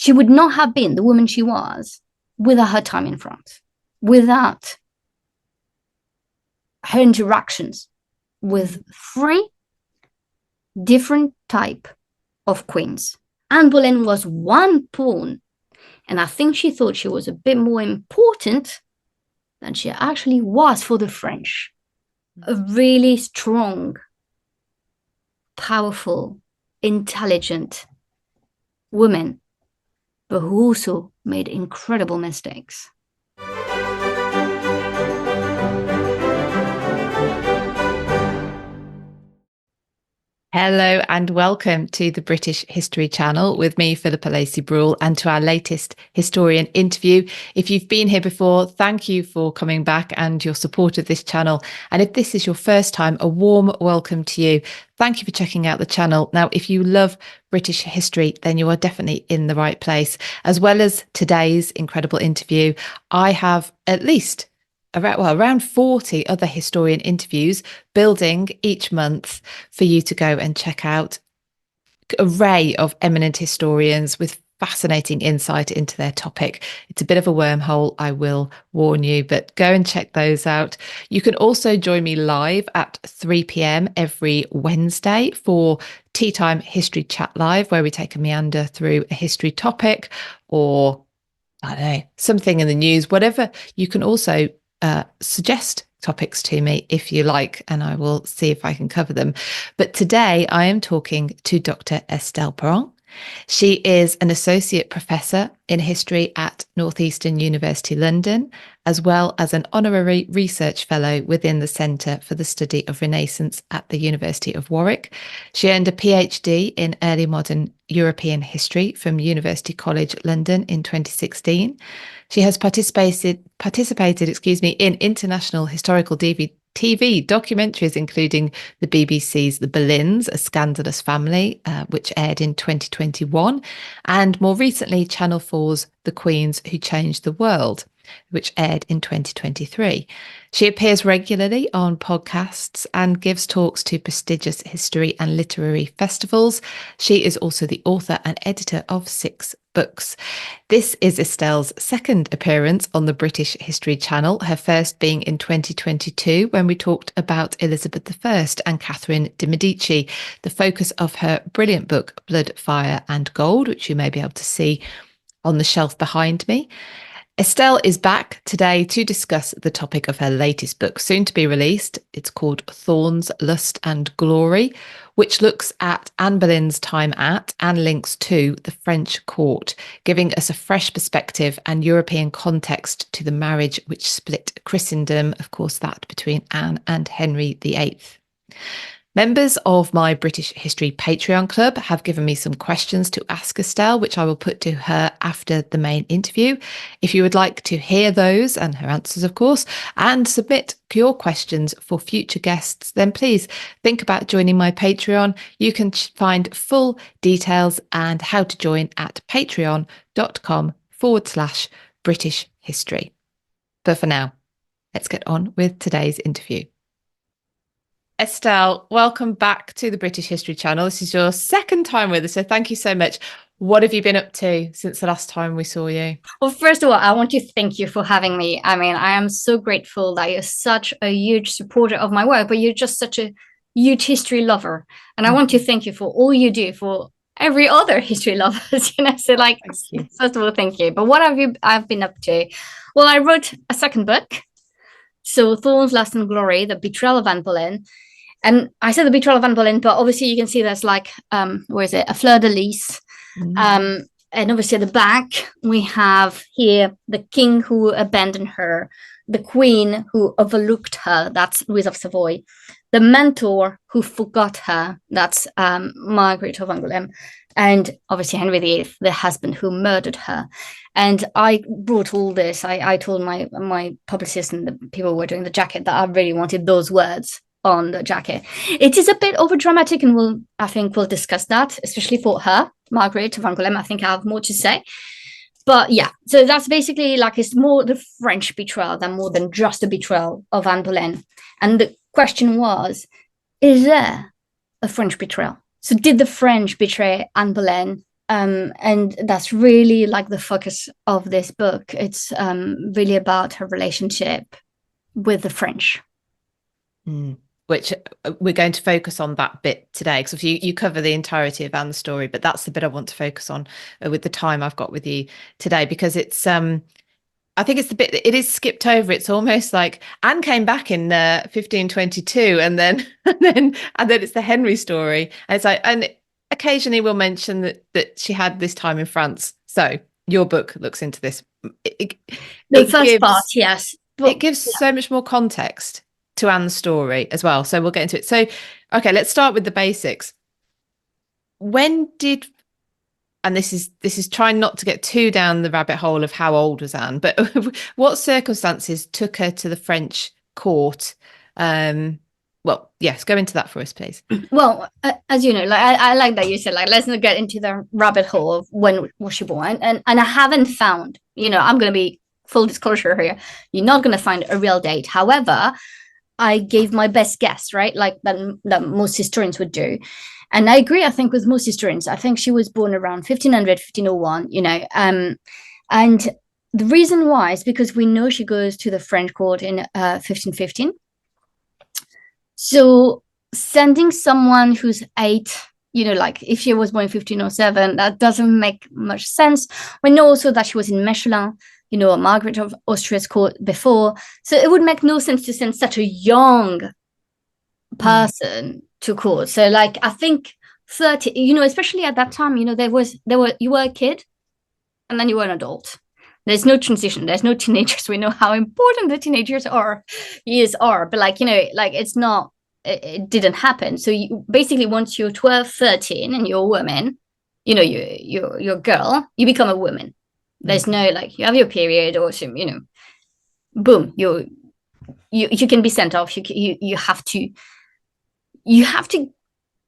she would not have been the woman she was without her time in France, without her interactions with 3 different type of queens. Anne Boleyn was one pawn, and I think she thought she was a bit more important than she actually was for the French. A really strong, powerful, intelligent woman, but who also made incredible mistakes. Hello and welcome to the British History Channel with me, Philippa Lacey Brewell, and to our latest historian interview. If you've been here before, thank you for coming back and your support of this channel. And if this is your first time, a warm welcome to you. Thank you for checking out the channel. Now, if you love British history, then you are definitely in the right place. As well as today's incredible interview, I have at least around 40 other historian interviews building each month for you to go and check out. Array of eminent historians with fascinating insight into their topic. It's a bit of a wormhole, I will warn you, but go and check those out. You can also join me live at 3 p.m. every Wednesday for Tea Time History Chat Live, where we take a meander through a history topic or, I don't know, something in the news, whatever. You can also suggest topics to me if you like, and I will see if I can cover them. But today I am talking to Dr Estelle Paranque. She is an associate professor in history at Northeastern University London, as well as an honorary research fellow within the Centre for the Study of Renaissance at the University of Warwick. She earned a PhD in early modern European history from University College London in 2016. She has participated, in international historical TV documentaries, including the BBC's The Boleyns, A Scandalous Family, which aired in 2021, and more recently Channel 4's The Queens Who Changed the World, which aired in 2023. She appears regularly on podcasts and gives talks to prestigious history and literary festivals. She is also the author and editor of 6 books. This is Estelle's second appearance on the British History Channel, her first being in 2022 when we talked about Elizabeth I and Catherine de' Medici, the focus of her brilliant book Blood, Fire and Gold, which you may be able to see on the shelf behind me. Estelle is back today to discuss the topic of her latest book, soon to be released. It's called Thorns, Lust and Glory, which looks at Anne Boleyn's time at and links to the French court, giving us a fresh perspective and European context to the marriage which split Christendom, of course, that between Anne and Henry VIII. Members of my British History Patreon club have given me some questions to ask Estelle, which I will put to her after the main interview. If you would like to hear those and her answers, of course, and submit your questions for future guests, then please think about joining my Patreon. You can find full details and how to join at patreon.com/British History. But for now, let's get on with today's interview. Estelle, welcome back to the British History Channel. This is your second time with us, so thank you so much. What have you been up to since the last time we saw you? Well, first of all, I want to thank you for having me. I mean, I am so grateful that you're such a huge supporter of my work, but you're just such a huge history lover. And I want to thank you for all you do for every other history lovers, So like, first of all, thank you. But what I've been up to? Well, I wrote a second book. So Thorns, Lust and Glory, The Betrayal of Anne Boleyn. And I said The Betrayal of Anne Boleyn, but obviously you can see there's like, where is it? A fleur-de-lis. And obviously at the back, we have here the king who abandoned her, the queen who overlooked her, that's Louise of Savoy, the mentor who forgot her, that's Margaret of Angoulême, and obviously Henry VIII, the husband who murdered her. And I brought all this. I told my publicist and the people who were doing the jacket that I really wanted those words on the jacket. It is a bit over dramatic, and I think we'll discuss that, especially for her, Margaret of Angoulême. I think I have more to say. But yeah, so that's basically like, it's more the French betrayal than more than just the betrayal of Anne Boleyn. And the question was, is there a French betrayal? So did the French betray Anne Boleyn And that's really like the focus of this book. It's really about her relationship with the French. Which we're going to focus on that bit today, because you cover the entirety of Anne's story, but that's the bit I want to focus on with the time I've got with you today, because it's I think it's the bit that it is skipped over. It's almost like Anne came back in 1522, and then it's the Henry story. And it's like, and occasionally we'll mention that she had this time in France. So your book looks into this. The first part, yes. Well, it gives so much more context to Anne's story as well. So we'll get into it. So, okay, let's start with the basics. When did, and this is trying not to get too down the rabbit hole of how old was Anne, but what circumstances took her to the French court? Well, yes, go into that for us, please. Well, as you know, like I like that you said, like, let's not get into the rabbit hole of when was she born, and I haven't found, I'm going to be full disclosure here, you're not going to find a real date. However, I gave my best guess, right? Like that most historians would do. And I agree, I think, with most historians. I think she was born around 1500, 1501, and the reason why is because we know she goes to the French court in 1515. So sending someone who's 8, like if she was born in 1507, that doesn't make much sense. We know also that she was in Mechelin, Margaret of Austria's court before. So it would make no sense to send such a young person to court. So like, I think 30, especially at that time, you were a kid and then you were an adult. There's no transition. There's no teenagers. We know how important the teenagers years are, but like, it's not, it didn't happen. So you basically, once you're 12, 13 and you're a woman, you're a girl, you become a woman. There's no, like, you have your period or some, boom, you can be sent off. You have to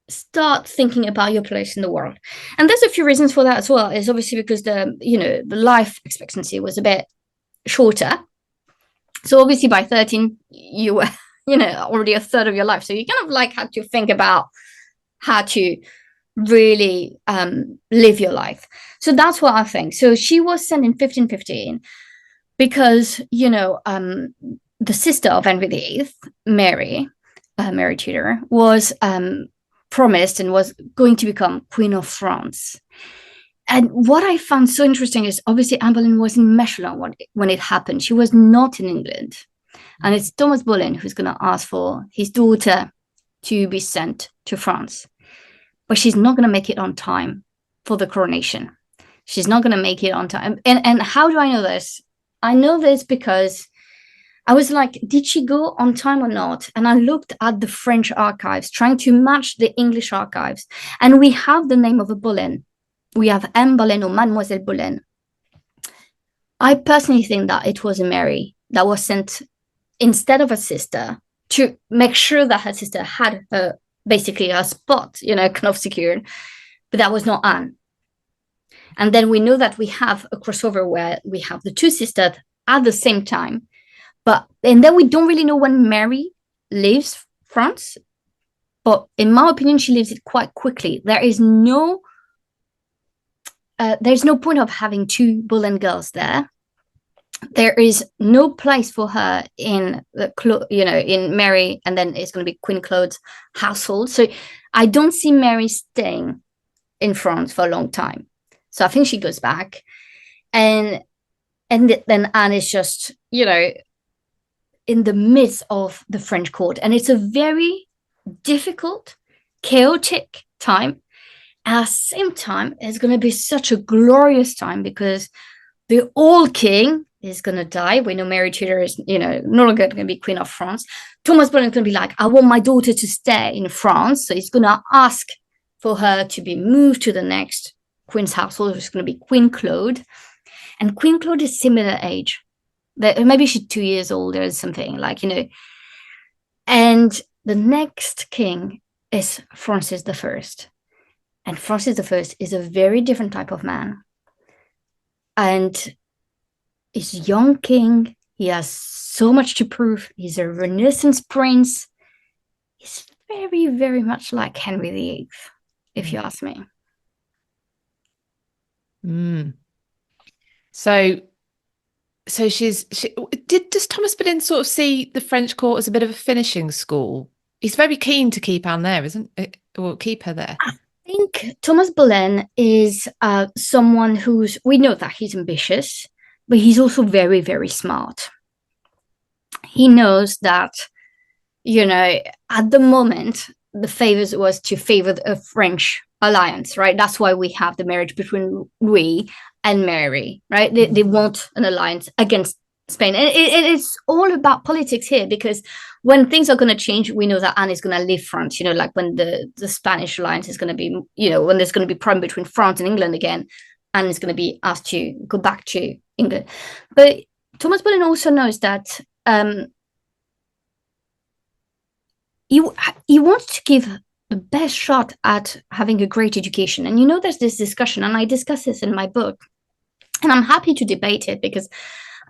start thinking about your place in the world. And there's a few reasons for that as well. It's obviously because the life expectancy was a bit shorter. So obviously by 13, you were, already a third of your life. So you kind of like had to think about how to really live your life. So that's what I think. So she was sent in 1515 because, the sister of Henry VIII, Mary Tudor, was promised and was going to become Queen of France. And what I found so interesting is obviously Anne Boleyn was in Mechelin when it happened. She was not in England. And it's Thomas Boleyn who's going to ask for his daughter to be sent to France. But she's not going to make it on time for the coronation. She's not going to make it on time. And how do I know this? I know this because I was like, did she go on time or not? And I looked at the French archives, trying to match the English archives. And we have the name of a Boleyn. We have Anne Boleyn or Mademoiselle Boleyn. I personally think that it was a Mary that was sent instead of a sister to make sure that her sister had basically her spot, kind of secured. But that was not Anne. And then we know that we have a crossover where we have the two sisters at the same time. And then we don't really know when Mary leaves France. But in my opinion, she leaves it quite quickly. There's no point of having two Boleyn girls there. There is no place for her in in Mary, and then it's going to be Queen Claude's household. So I don't see Mary staying in France for a long time. So I think she goes back, and then Anne is just in the midst of the French court, and it's a very difficult, chaotic time. At the same time, it's going to be such a glorious time because the old king is going to die. We know Mary Tudor is, no longer going to be Queen of France. Thomas Boleyn is going to be like, I want my daughter to stay in France. So he's going to ask for her to be moved to the next queen's household, which is going to be Queen Claude. And Queen Claude is similar age. Maybe she's 2 years older or something, And the next king is Francis I. And Francis I is a very different type of man. And he's a young king. He has so much to prove. He's a Renaissance prince. He's very, very much like Henry VIII, if you ask me. Mm. So does Thomas Boleyn sort of see the French court as a bit of a finishing school? He's very keen to keep Anne there, isn't it? Or keep her there. I think Thomas Boleyn is someone we know that he's ambitious, but he's also very, very smart. He knows that, at the moment, the favors was to favor a French alliance, right? That's why we have the marriage between Louis and Mary, right? They want an alliance against Spain. And it's all about politics here, because when things are going to change, we know that Anne is going to leave France, like when the Spanish alliance is going to be, when there's going to be problem between France and England again, Anne is going to be asked to go back to England. But Thomas Boleyn also knows that he wants to give the best shot at having a great education. And there's this discussion, and I discuss this in my book, and I'm happy to debate it because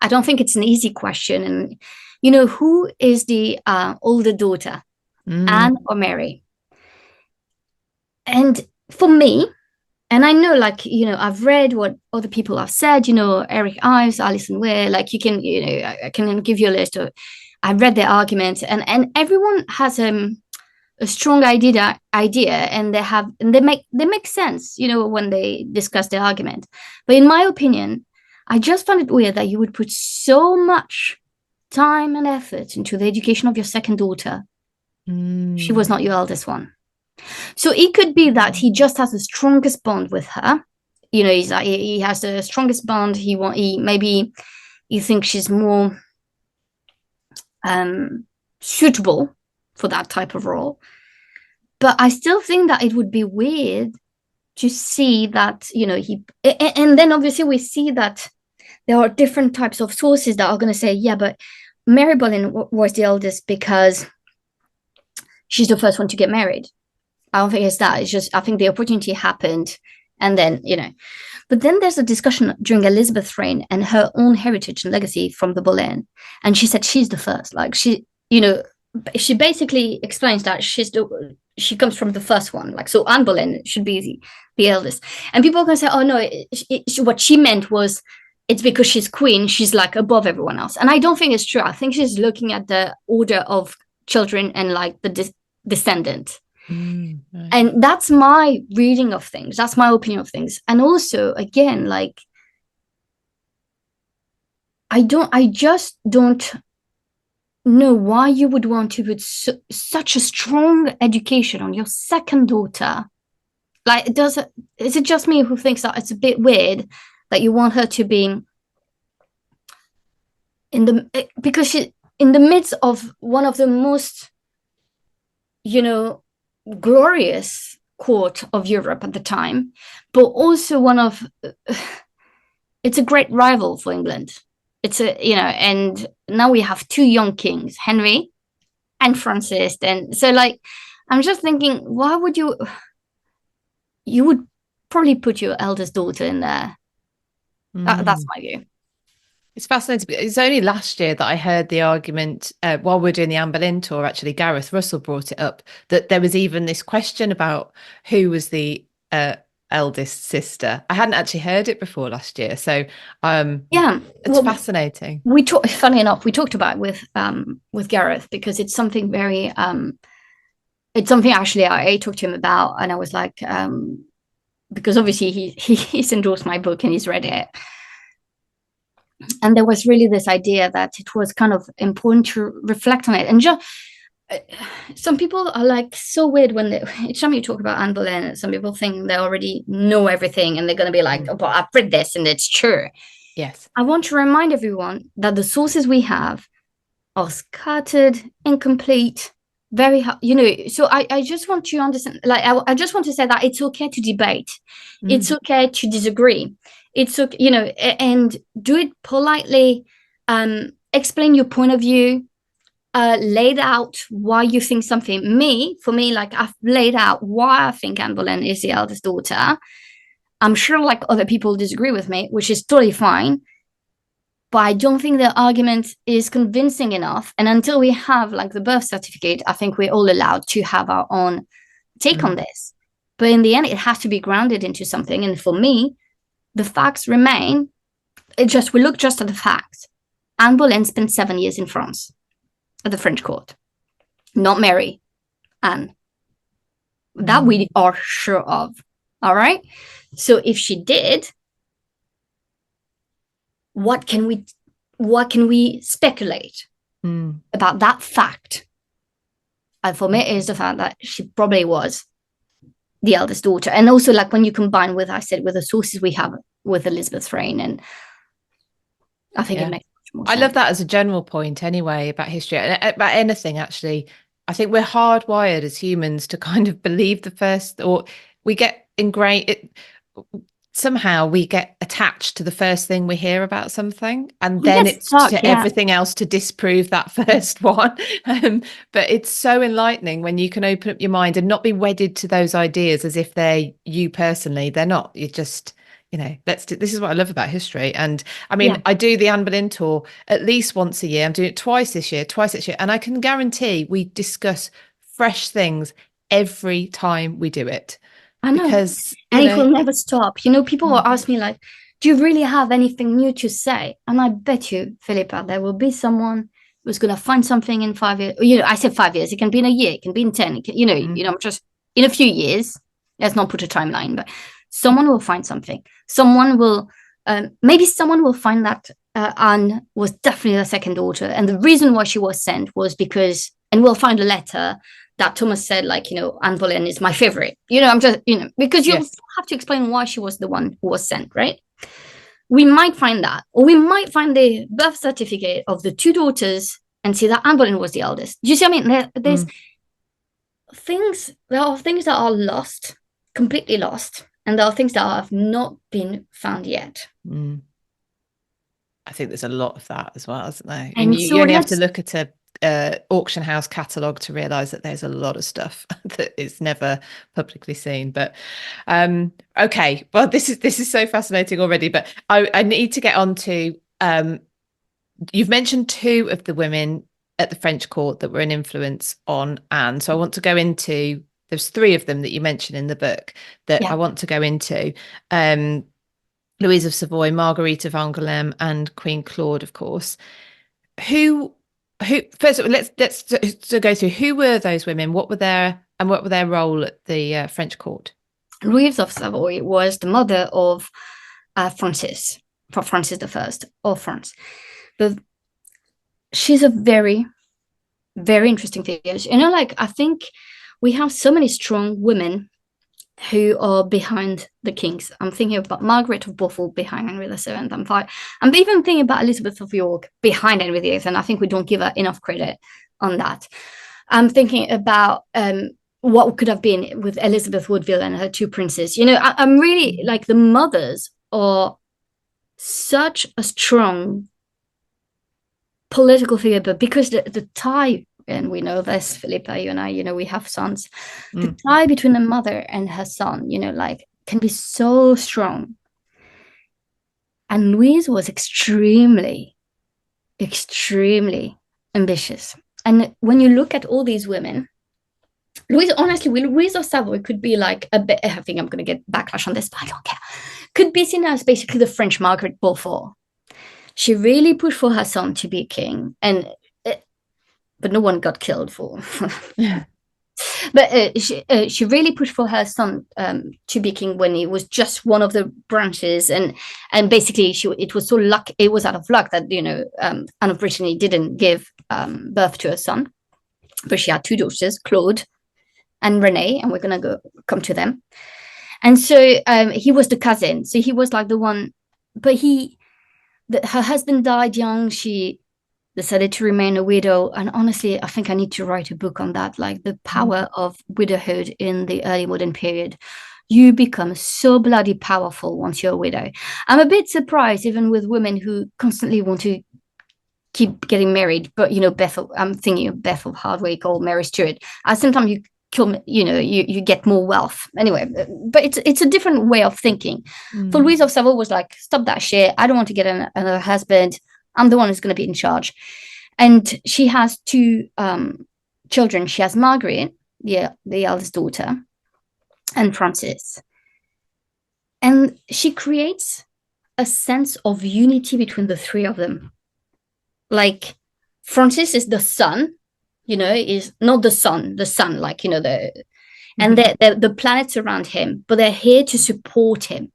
I don't think it's an easy question. And, who is the older daughter, Anne or Mary? And for me, and I know, I've read what other people have said, Eric Ives, Alison Weir, I can give you a list of, I read their arguments, and everyone has a strong idea, and they make sense, when they discuss their argument. But in my opinion, I just found it weird that you would put so much time and effort into the education of your second daughter. She was not your eldest one. So it could be that he just has the strongest bond with her. He has the strongest bond. Maybe he thinks she's more suitable for that type of role. But I still think that it would be weird to see that, and then obviously we see that there are different types of sources that are going to say, yeah, but Mary Boleyn was the eldest because she's the first one to get married. I don't think it's that. It's just, I think the opportunity happened, and then, But then there's a discussion during Elizabeth's reign and her own heritage and legacy from the Boleyn. And she said she's the first. She basically explains that she comes from the first one. So Anne Boleyn should be the eldest. And people are going to say, oh, no, what she meant was it's because she's queen, she's above everyone else. And I don't think it's true. I think she's looking at the order of children and the descendant. Right. And that's my reading of things. That's my opinion of things. And also, again, I just don't know why you would want to put such a strong education on your second daughter. Is it just me who thinks that it's a bit weird that you want her to be because she's in the midst of one of the most, glorious court of Europe at the time, but also it's a great rival for England. And now we have two young kings, Henry and Francis. And so I'm just thinking, why would you would probably put your eldest daughter in there. That's my view. It's fascinating. It's only last year that I heard the argument while we're doing the Anne Boleyn tour. Actually, Gareth Russell brought it up that there was even this question about who was the eldest sister. I hadn't actually heard it before last year, so it's fascinating. Funny enough, we talked about it with Gareth because it's something very it's something actually I talked to him about, and I was like because obviously he's endorsed my book and he's read it. And there was really this idea that it was kind of important to reflect on it. And just some people are so weird when each time you talk about Anne Boleyn, some people think they already know everything and they're going to be like, oh, but I've read this and it's true. Yes. I want to remind everyone that the sources we have are scattered, incomplete, very, so I just want to understand, I just want to say that it's okay to debate. It's okay to disagree. It's okay, and do it politely, explain your point of view, laid out why you think something. For me, I've laid out why I think Anne Boleyn is the eldest daughter. I'm sure other people disagree with me, which is totally fine. But I don't think the argument is convincing enough. And until we have the birth certificate, I think we're all allowed to have our own take on this. But in the end, it has to be grounded into something. And for me, the facts remain. We look just at the facts. Anne Boleyn spent 7 years in France at the French court, not Mary, Anne. That we are sure of. All right. So if she did, what can we speculate about that fact? And for me, it is the fact that she probably was the eldest daughter. And also, like, when you combine with, I said, with the sources we have with Elizabeth's reign, and I think it makes much more sense. I love that as a general point anyway, about history, about anything, actually. I think we're hardwired as humans to kind of believe the first, or we get ingrained, somehow we get attached to the first thing we hear about something, and then it's to everything else to disprove that first one. But it's so enlightening when you can open up your mind and not be wedded to those ideas as if they're you personally. They're not. You're just, this is what I love about history. And I mean, I do the Anne Boleyn tour at least once a year. I'm doing it twice this year, and I can guarantee we discuss fresh things every time we do it. I know. Because it will never stop. People will ask me, like, do you really have anything new to say? And I bet you, Philippa, there will be someone who's going to find something in 5 years. I said 5 years. It can be in a year. It can be in 10. It can, just in a few years. Let's not put a timeline, but someone will find something. Someone will, maybe someone will find that Anne was definitely the second daughter. And the reason why she was sent was because, and we'll find a letter that Thomas said, like, Anne Boleyn is my favorite. I'm just, because you have to explain why she was the one who was sent, right? We might find that, or we might find the birth certificate of the two daughters and see that Anne Boleyn was the eldest. Do you see what I mean? There are things that are lost, completely lost, and there are things that have not been found yet. I think there's a lot of that as well, isn't there? And you only have to look at a auction house catalogue to realise that there's a lot of stuff that is never publicly seen. But okay, well, this is so fascinating already. But I need to get on to you've mentioned two of the women at the French court that were an influence on Anne. So I want to go into, there's three of them that you mentioned in the book that I want to go into. Louise of Savoy, Marguerite of Angoulême, and Queen Claude, of course. Who first of all, let's go through who were those women, what were their role at the French court? Louise of Savoy was the mother of Francis I of France. But she's a very, very interesting figure. I think we have so many strong women who are behind the kings. I'm thinking about Margaret of Beaufort behind Henry VII. I'm even thinking about Elizabeth of York behind Henry VIII, and I think we don't give her enough credit on that. I'm thinking about what could have been with Elizabeth Woodville and her two princes. I'm really, like, the mothers are such a strong political figure, but because the tie, and we know this, Philippa, you and I, we have sons. The tie between a mother and her son, can be so strong. And Louise was extremely, extremely ambitious. And when you look at all these women, Louise of Savoy could be like a bit, I think I'm going to get backlash on this, but I don't care. Could be seen as basically the French Margaret Beaufort. She really pushed for her son to be king, but no one got killed for. But she really pushed for her son to be king when he was just one of the branches, and basically it was out of luck that Anne of Brittany didn't give birth to a son, but she had two daughters, Claude and Renee, and we're gonna come to them. And so he was the cousin, so he was like the one, but her husband died young. She decided to remain a widow. And honestly, I think I need to write a book on that, like the power of widowhood in the early modern period. You become so bloody powerful once you're a widow. I'm a bit surprised, even with women who constantly want to keep getting married. But, I'm thinking of Bethel Hardwick or Mary Stuart. Sometimes you kill, you get more wealth. Anyway, but it's a different way of thinking. So Louise of Savoy was like, stop that shit. I don't want to get another husband. I'm the one who's going to be in charge. And she has two children. She has Margaret, the eldest daughter, and Francis. And she creates a sense of unity between the three of them. Like Francis is the sun, is not the sun, like, and the planets around him, but they're here to support him.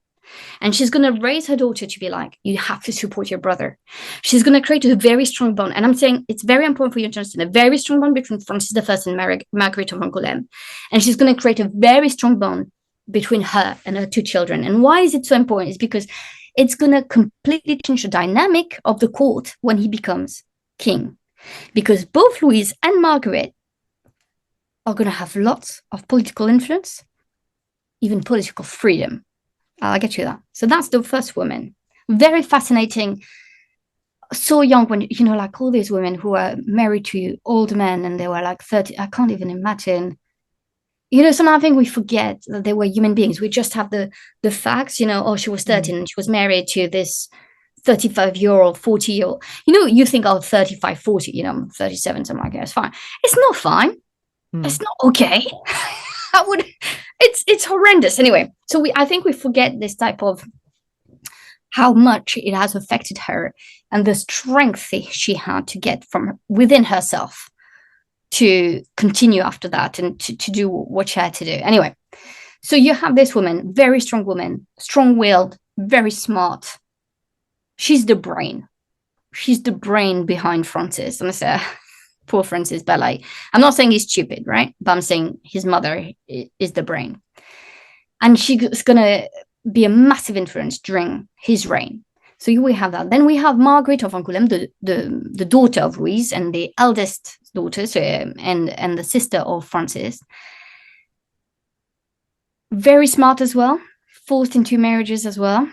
And she's going to raise her daughter to be like, you have to support your brother. She's going to create a very strong bond. And I'm saying it's very important for you to understand a very strong bond between Francis I and Margaret of Angoulême. And she's going to create a very strong bond between her and her two children. And why is it so important? It's because it's going to completely change the dynamic of the court when he becomes king. Because both Louise and Margaret are going to have lots of political influence, even political freedom. I'll get you that. So that's the first woman. Very fascinating. So young when, like all these women who are married to old men and they were like 30. I can't even imagine. Somehow I think we forget that they were human beings. We just have the facts, she was 13 and she was married to this 35-year-old, 40-year-old. You think, 35, 40, I'm 37, something like that. It's fine. It's not fine. It's not okay. It's horrendous. Anyway, so I think we forget this type of how much it has affected her and the strength she had to get from within herself to continue after that and to do what she had to do. Anyway, so you have this woman, very strong woman, strong-willed, very smart. She's the brain. She's the brain behind Francis. And I say, poor Francis, but like, I'm not saying he's stupid, right? But I'm saying his mother is the brain. And she's going to be a massive influence during his reign. So we have that. Then we have Margaret of Angoulême, the daughter of Louise and the eldest daughter, and the sister of Francis. Very smart as well, forced into marriages as well.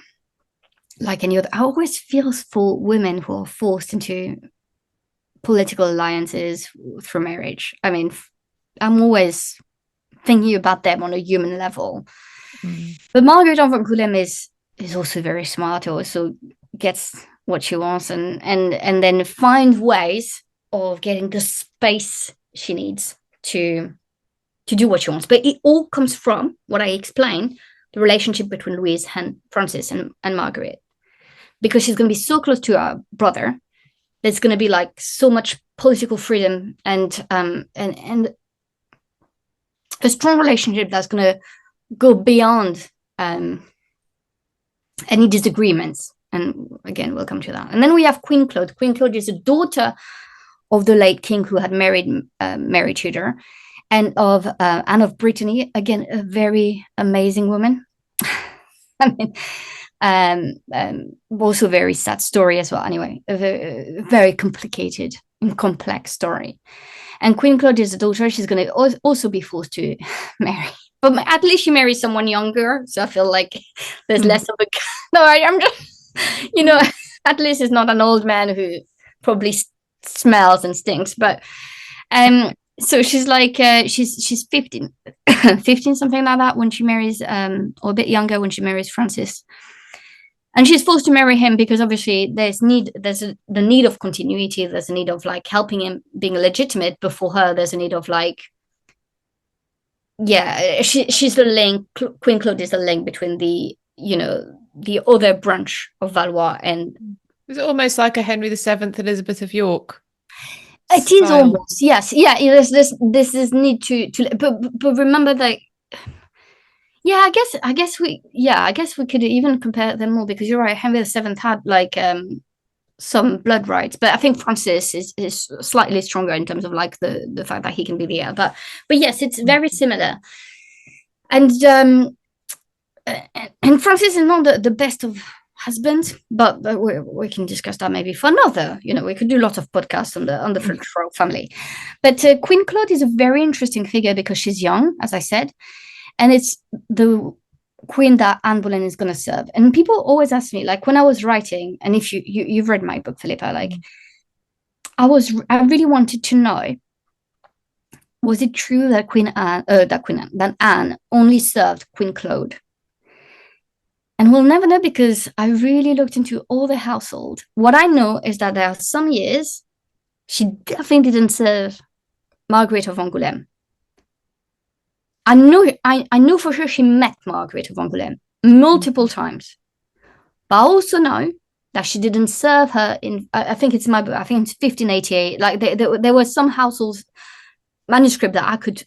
Like any other, I always feel for women who are forced into political alliances through marriage. I mean, I'm always thinking about them on a human level. But Margaret of Angoulême is also very smart, also gets what she wants and then find ways of getting the space she needs to do what she wants. But it all comes from what I explained, the relationship between Louise and Francis and Margaret. Because she's going to be so close to her brother, there's going to be like so much political freedom and a strong relationship that's going to go beyond any disagreements. And again, we'll come to that. And then we have Queen Claude. Queen Claude is a daughter of the late king who had married Mary Tudor, and of Anne of Brittany. Again, a very amazing woman. I mean, also very sad story as well. Anyway, a very complicated and complex story. And Queen Claude is a daughter. She's going to also be forced to marry. But at least she marries someone younger. So I feel like there's less of a... No, I'm just... at least it's not an old man who probably smells and stinks. But so she's like... she's 15. 15, something like that, when she marries... or a bit younger when she marries Francis. And she's forced to marry him because obviously there's the need of continuity. There's a need of like helping him being legitimate. But for her, there's a need of like, she's the link. Queen Claude is the link between the other branch of Valois and. Is it almost like a Henry VII, Elizabeth of York? It is almost, yes, yeah. This is need to but remember that. Yeah, I guess we could even compare them all, because you're right. Henry VII had like some blood rights, but I think Francis is slightly stronger in terms of like the fact that he can be the heir. But yes, it's very similar. And Francis is not the best of husbands, but we can discuss that maybe for another. We could do lots of podcasts on the French royal family. But Queen Claude is a very interesting figure because she's young, as I said. And it's the queen that Anne Boleyn is going to serve. And people always ask me, like when I was writing, and if you've read my book, Philippa, like I really wanted to know, was it true that Anne only served Queen Claude? And we'll never know, because I really looked into all the household. What I know is that there are some years she definitely didn't serve Margaret of Angoulême. I know for sure she met Margaret of Angoulême, multiple times. But I also know that she didn't serve her in, I think it's in my book, I think it's 1588. Like there were some households manuscript that I could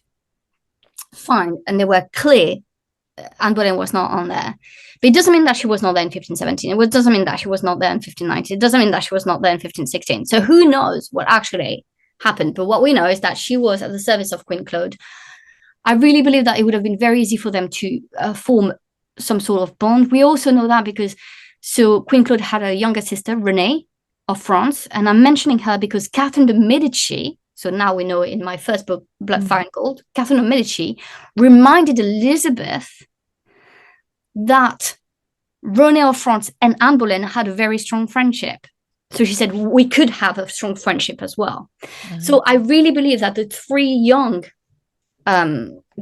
find, and they were clear Anne Boleyn was not on there. But it doesn't mean that she was not there in 1517. It doesn't mean that she was not there in 1519. It doesn't mean that she was not there in 1516. So who knows what actually happened? But what we know is that she was at the service of Queen Claude. I really believe that it would have been very easy for them to form some sort of bond. We also know that because Queen Claude had a younger sister, Renee of France. And I'm mentioning her because Catherine de Medici, so now we know in my first book, Blood, Fire and Gold, Catherine of Medici reminded Elizabeth that Renee of France and Anne Boleyn had a very strong friendship. So she said, we could have a strong friendship as well. So I really believe that the three young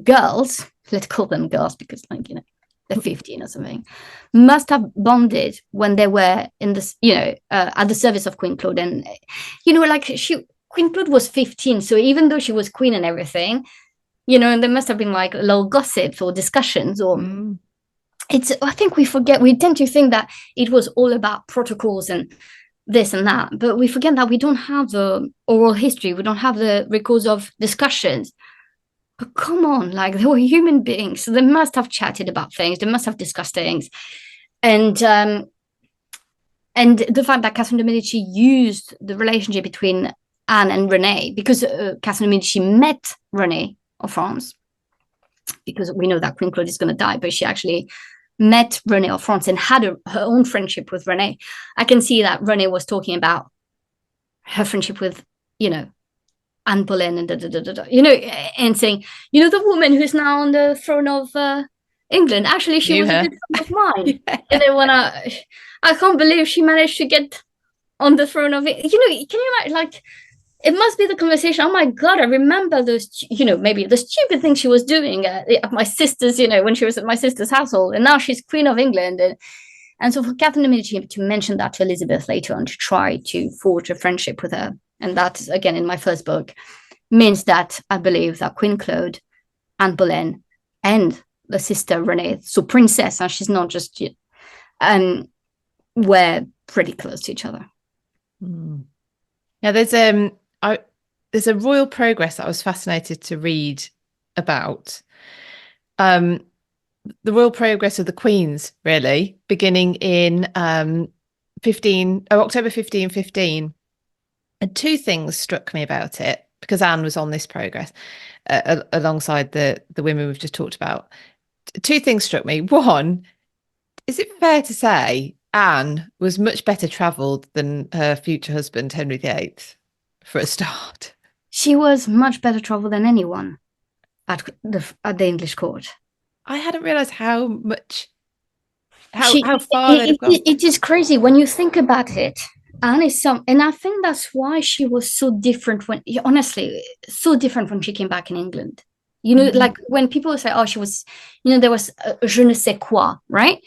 girls, let's call them girls because, like, you know, they're 15 or something, must have bonded when they were in this, you know, at the service of Queen Claude. And, you know, like Queen Claude was 15. So even though she was queen and everything, you know, and there must have been like little gossips or discussions or I think we tend to think that it was all about protocols and this and that, but we forget that we don't have the oral history. We don't have the records of discussions. But come on, like, they were human beings. So they must have chatted about things. They must have discussed things. And the fact that Catherine de Medici used the relationship between Anne and Renee, because Catherine de Medici met Renee of France, because we know that Queen Claude is going to die, but she actually met Renee of France and had her own friendship with Renee. I can see that Renee was talking about her friendship with, you know, Anne Boleyn and you know, and saying, you know, the woman who's now on the throne of England, actually she was a good friend of mine. Yeah. And then when I can't believe she managed to get on the throne of it. You know, can you imagine, like, it must be the conversation. Oh my God, I remember those, you know, maybe the stupid thing she was doing at my sister's, you know, when she was at my sister's household, and now she's Queen of England. And so for Catherine de Medici to mention that to Elizabeth later on, to try to forge a friendship with her, and that, again, in my first book, means that I believe that Queen Claude, Anne Boleyn, and the sister Renee, so princess, and she's not just, were pretty close to each other. Yeah, there's a royal progress that I was fascinated to read about. The royal progress of the queens, really, beginning in October 1515. And two things struck me about it, because Anne was on this progress alongside the women we've just talked about. Two things struck me. One, is it fair to say Anne was much better travelled than her future husband, Henry VIII, for a start? She was much better travelled than anyone at the English court. I hadn't realised how far they'd have gone. It is crazy when you think about it. Anne is and I think that's why she was so different when she came back in England. You know, like when people say, oh, she was, you know, there was je ne sais quoi, right?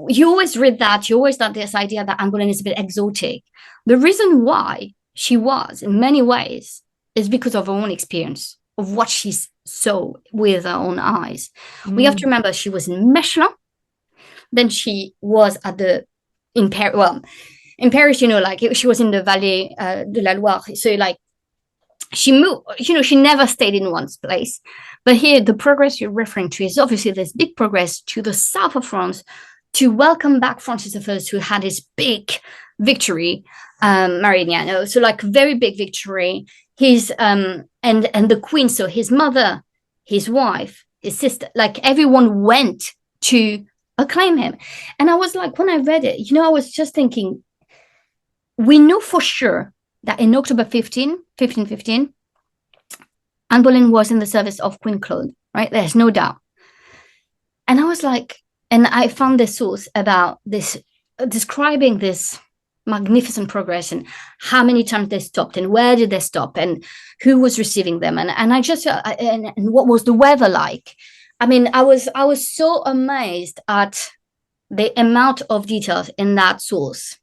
You always read that. You always got this idea that Anne Boleyn is a bit exotic. The reason why she was, in many ways, is because of her own experience, of what she saw with her own eyes. We have to remember she was in Mechlin. Then she was in Paris. Well, in Paris, you know, like she was in the Vallée de la Loire. So, like, she moved, you know, she never stayed in one place. But here, the progress you're referring to is obviously this big progress to the south of France to welcome back Francis I, who had his big victory, Marignano. So, like, very big victory. His and the queen, so his mother, his wife, his sister, like, everyone went to acclaim him. And I was like, when I read it, you know, I was just thinking, we know for sure that in October 1515, Anne Boleyn was in the service of Queen Claude, right? There's no doubt. And I was like, and I found this source about this, describing this magnificent progress and how many times they stopped and where did they stop and who was receiving them. And I just, and what was the weather like? I mean, I was so amazed at the amount of details in that source.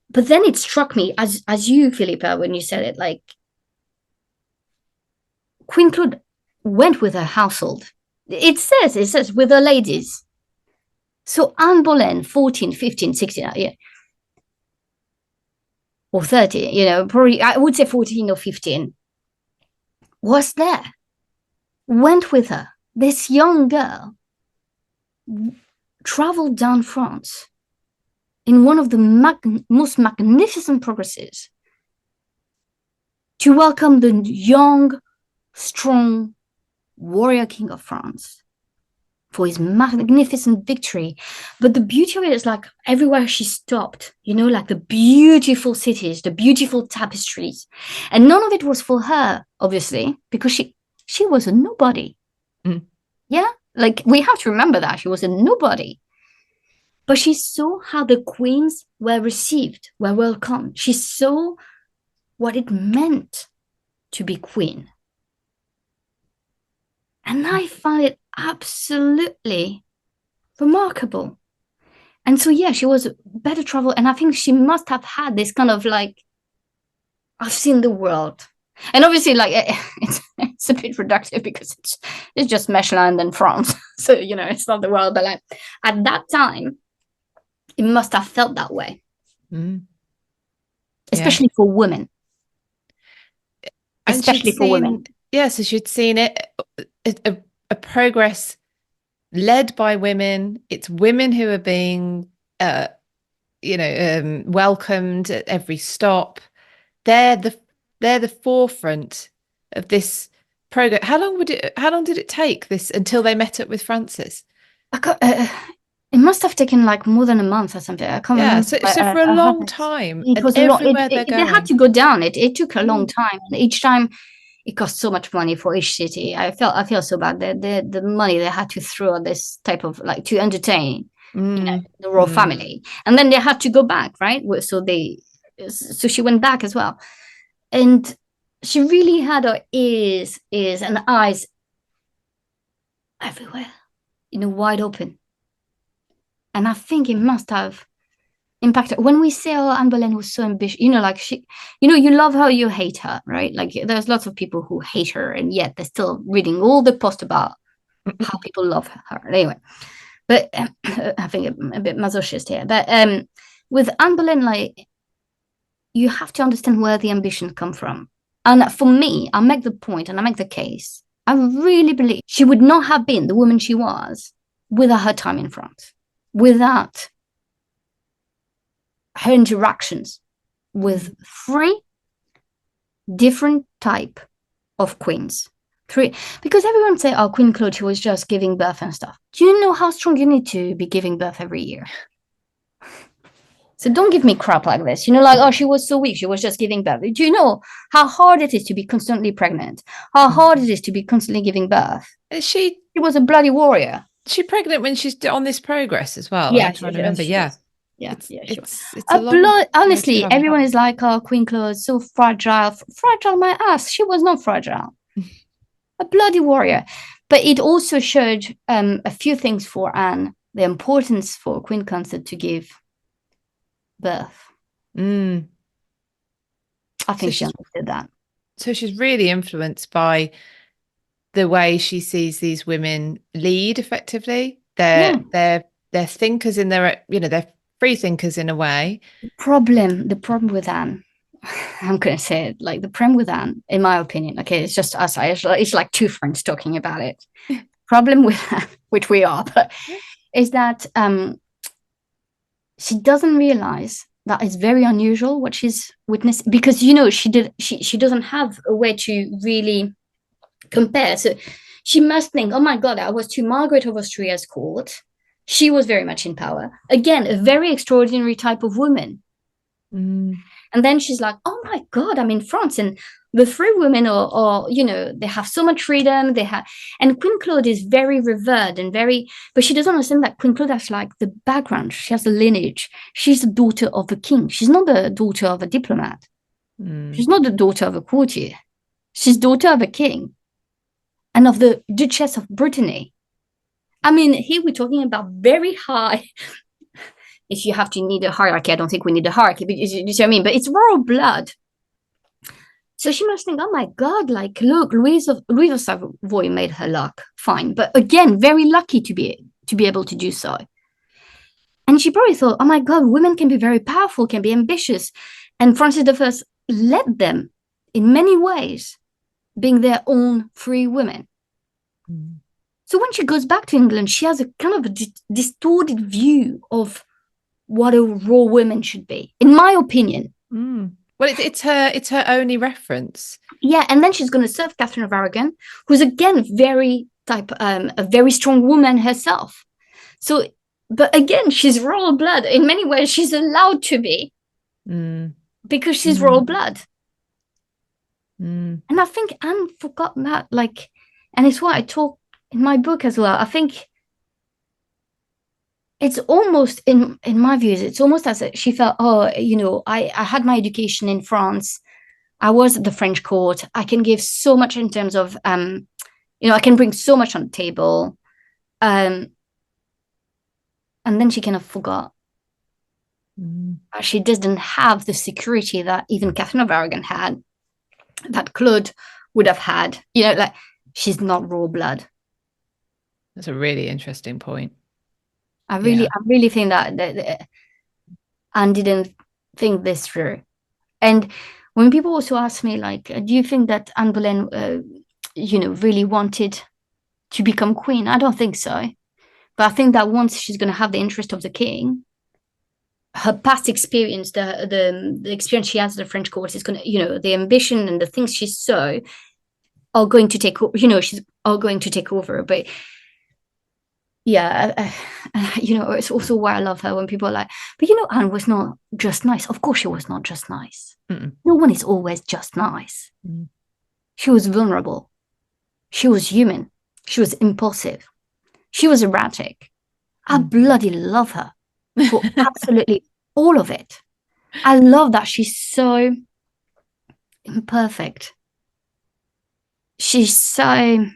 But then it struck me, as you, Philippa, when you said it, like, Queen Claude went with her household. It says with her ladies. So Anne Boleyn, 14, 15, 16, yeah, or 30, you know, probably I would say 14 or 15, was there, went with her. This young girl traveled down France in one of the most magnificent progresses to welcome the young, strong warrior king of France for his magnificent victory. But the beauty of it is like everywhere she stopped, you know, like the beautiful cities, the beautiful tapestries. And none of it was for her, obviously, because she was a nobody. Mm. Yeah, like we have to remember that she was a nobody. But she saw how the queens were received, were welcomed. She saw what it meant to be queen. And I found it absolutely remarkable. And so, yeah, she was better travel. And I think she must have had this kind of like, I've seen the world. And obviously, like, it's a bit reductive because it's just Mechelin and France. So, you know, it's not the world. But like, at that time, it must have felt that way. Mm. Especially for women. And especially for women. Yeah, so she'd seen it, a progress led by women. It's women who are being, welcomed at every stop. They're the forefront of this progress. How long did it take this until they met up with Francis? It must have taken like more than a month or something. I can't remember. So for a long time, it was everywhere they had to go down. It took a long time. And each time it cost so much money for each city. I feel so bad. The money they had to throw at this type of like to entertain you know, the royal family, and then they had to go back, right? So she went back as well, and she really had her ears and eyes everywhere, you know, wide open. And I think it must have impacted. When we say, oh, Anne Boleyn was so ambitious, you know, like she, you know, you love her, you hate her, right? Like there's lots of people who hate her, and yet they're still reading all the posts about how people love her. Anyway, but I think a bit masochist here. But with Anne Boleyn, like, you have to understand where the ambition come from. And for me, I make the point and I make the case. I really believe she would not have been the woman she was without her time in France, without her interactions with 3 different type of queens. 3, because everyone say, oh, Queen Claude, she was just giving birth and stuff. Do you know how strong you need to be giving birth every year? So don't give me crap like this. You know, like, oh, she was so weak. She was just giving birth. Do you know how hard it is to be constantly pregnant? How hard it is to be constantly giving birth? She was a bloody warrior. Is she pregnant when she's on this progress as well? Yeah, I'm trying to remember. Yeah. It's a lot. Honestly, everyone is like, oh, Queen Claude, so fragile. Fragile, my ass. She was not fragile. A bloody warrior. But it also showed a few things for Anne. The importance for Queen Consort to give birth. I think she understood that. So she's really influenced by the way she sees these women lead effectively. They're thinkers in their, you know, they're free thinkers in a way. The problem with Anne, I'm going to say it, like the problem with Anne, in my opinion, okay, it's just us. It's like 2 friends talking about it. Problem with Anne, which we are, but is that she doesn't realize that it's very unusual what she's witnessed, because, you know, she doesn't have a way to really compare. So she must think, oh my God, I was to Margaret of Austria's court. She was very much in power. Again, a very extraordinary type of woman. And then she's like, oh my God, I'm in France, and the 3 women are, you know, they have so much freedom. And Queen Claude is very revered and but she doesn't understand that Queen Claude has like the background. She has the lineage. She's the daughter of a king. She's not the daughter of a diplomat. She's not the daughter of a courtier. She's daughter of a king and of the Duchess of Brittany. I mean, here we're talking about very high. If you have to need a hierarchy, I don't think we need a hierarchy, but you see what I mean? But it's royal blood. So she must think, oh my God, like, look, Louise of Savoy made her luck. Fine. But again, very lucky to be able to do so. And she probably thought, oh my God, women can be very powerful, can be ambitious. And Francis I led them in many ways, being their own free women. Mm. So when she goes back to England, she has a kind of a distorted view of what a raw woman should be, in my opinion. Mm. Well, it's her only reference. Yeah, and then she's going to serve Catherine of Aragon, who's again a very strong woman herself. So, but again, she's royal blood. In many ways, she's allowed to be because she's royal blood. And I think Anne forgot that, like, and it's what I talk in my book as well. I think it's almost, in my views, it's almost as if she felt, oh, you know, I had my education in France. I was at the French court. I can give so much in terms of, you know, I can bring so much on the table. And then she kind of forgot. She doesn't have the security that even Catherine of Aragon had, that Claude would have had. You know, like, she's not raw blood. That's a really interesting point. I really think that Anne didn't think this through. And when people also ask me, like, do you think that Anne Boleyn, you know, really wanted to become queen? I don't think so. But I think that once she's going to have the interest of the king, her past experience, the experience she has at the French court is going to, you know, the ambition and the things she saw are going to take, you know, are going to take over. But yeah, you know, it's also why I love her when people are like, but you know, Anne was not just nice. Of course she was not just nice. No one is always just nice. She was vulnerable. She was human. She was impulsive. She was erratic. I bloody love her for absolutely all of it. I love that she's so imperfect. She's so...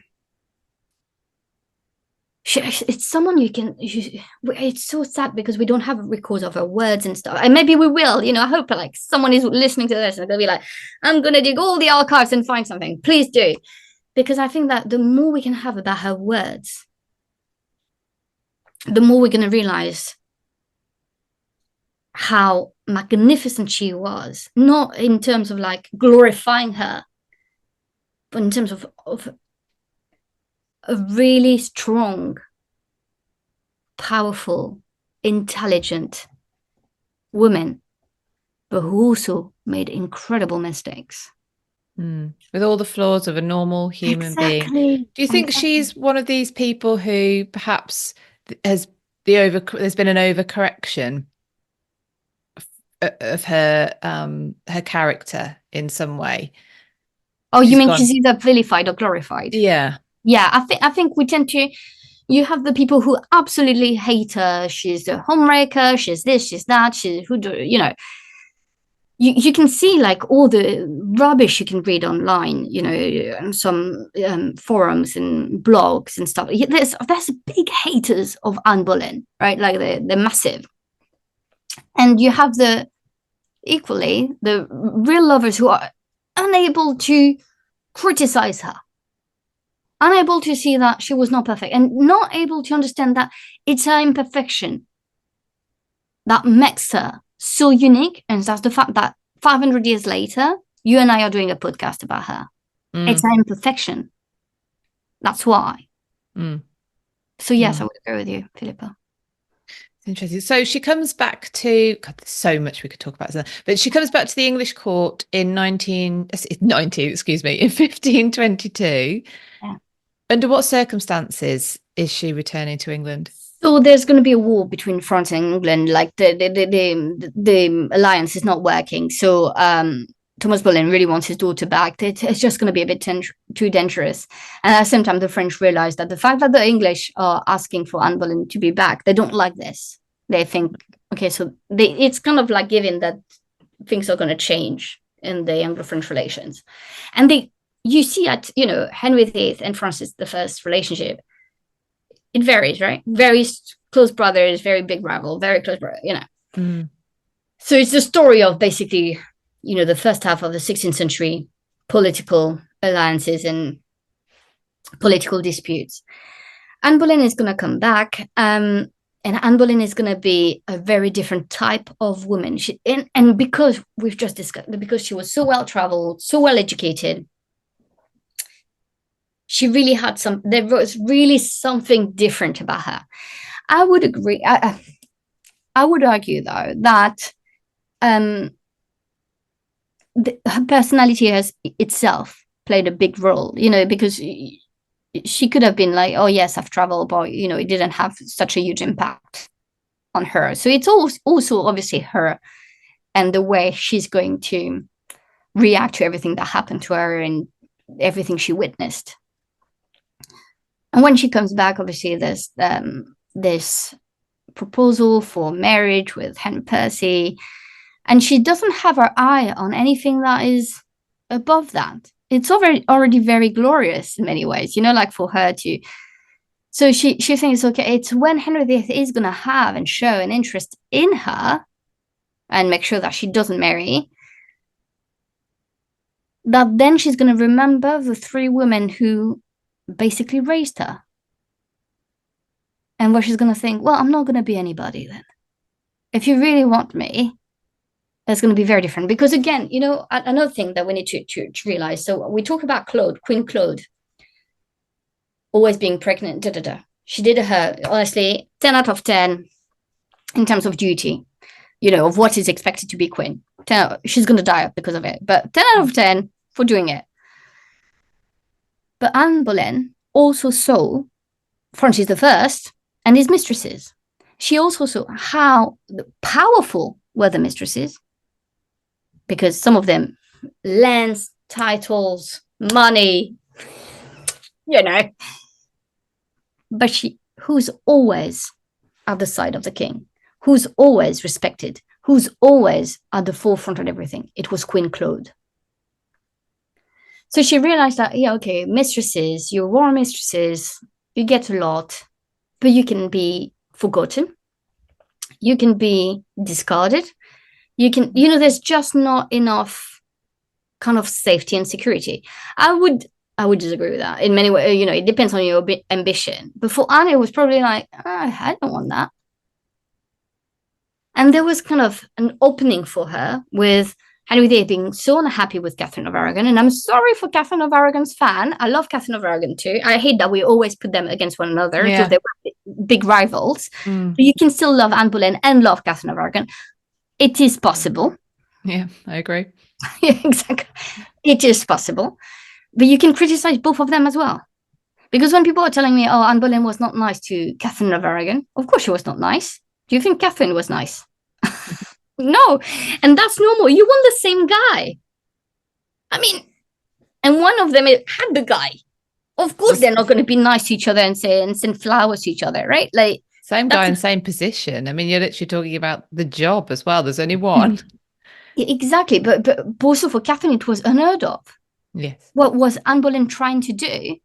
it's someone it's so sad because we don't have records of her words and stuff, and maybe we will, you know. I hope like someone is listening to this and they'll be like, I'm gonna dig all the archives and find something. Please do, because I think that the more we can have about her words, the more we're gonna realize how magnificent she was, not in terms of like glorifying her, but in terms of a really strong, powerful, intelligent woman, but who also made incredible mistakes. With all the flaws of a normal human being. Do you think she's one of these people who perhaps there's been an overcorrection of her character in some way? Oh, you mean she's either vilified or glorified? Yeah. I think we tend to. You have the people who absolutely hate her. She's a homewrecker. She's this. She's that. You know. You can see like all the rubbish you can read online. You know, on some forums and blogs and stuff. There's big haters of Anne Boleyn, right? Like they're massive. And you have equally the real lovers who are unable to criticize her, unable to see that she was not perfect, and not able to understand that it's her imperfection that makes her so unique. And that's the fact that 500 years later, you and I are doing a podcast about her. It's her imperfection. That's why. So yes, I would agree with you, Philippa. Interesting. So she comes back to, God, there's so much we could talk about, but she comes back to the English court in 1522. Yeah. Under what circumstances is she returning to England? So there's going to be a war between France and England. Like the alliance is not working. So Thomas Boleyn really wants his daughter back. It's just going to be a bit too dangerous. And at the same time, the French realize that the fact that the English are asking for Anne Boleyn to be back, they don't like this. They think, okay, so it's kind of like given that things are going to change in the Anglo-French relations. And you see at, you know, Henry VIII and Francis I's relationship, it varies, right? Very close brothers, very big rival, very close brother, you know. So it's the story of basically, you know, the first half of the 16th century political alliances and political disputes. Anne Boleyn is going to come back. And Anne Boleyn is going to be a very different type of woman. And because we've just discussed, because she was so well traveled, so well educated, she really had there was really something different about her. I would agree. I would argue, though, that her personality itself played a big role, because she could have been like, oh, yes, I've traveled, but, it didn't have such a huge impact on her. So it's also obviously her and the way she's going to react to everything that happened to her and everything she witnessed. And when she comes back, obviously, there's this proposal for marriage with Henry Percy, and she doesn't have her eye on anything that is above that. It's already very glorious in many ways, like for her to. So she thinks, okay, it's when Henry VIII is going to have and show an interest in her and make sure that she doesn't marry, that then she's going to remember the three women who basically raised her. And where she's going to think, well, I'm not going to be anybody then. If you really want me, that's going to be very different. Because again, another thing that we need to realize. So we talk about Queen Claude, always being pregnant, She did her, honestly, 10 out of 10 in terms of duty, of what is expected to be queen. She's going to die because of it, but 10 out of 10 for doing it. But Anne Boleyn also saw Francis I and his mistresses. She also saw how powerful were the mistresses, because some of them, lands, titles, money, but who's always at the side of the king, who's always respected, who's always at the forefront of everything. It was Queen Claude. So she realized that, okay, mistresses, your royal mistresses, you get a lot, but you can be forgotten. You can be discarded. You can, there's just not enough kind of safety and security. I would disagree with that in many ways. It depends on your ambition. But for Anne, it was probably like, I don't want that. And there was kind of an opening for her with Henry VIII being so unhappy with Catherine of Aragon. And I'm sorry for Catherine of Aragon's fan. I love Catherine of Aragon too. I hate that we always put them against one another because they were big rivals. But you can still love Anne Boleyn and love Catherine of Aragon. It is possible. Yeah, I agree. Yeah, exactly. It is possible. But you can criticize both of them as well. Because when people are telling me, oh, Anne Boleyn was not nice to Catherine of Aragon, of course she was not nice. Do you think Catherine was nice? No. And that's normal. You want the same guy. I mean, and one of them had the guy. Of course, they're not going to be nice to each other and send flowers to each other, right? Like, same guy in same position. I mean, you're literally talking about the job as well. There's only one. Exactly. But also for Catherine, it was unheard of. Yes. What was Anne Boleyn trying to do?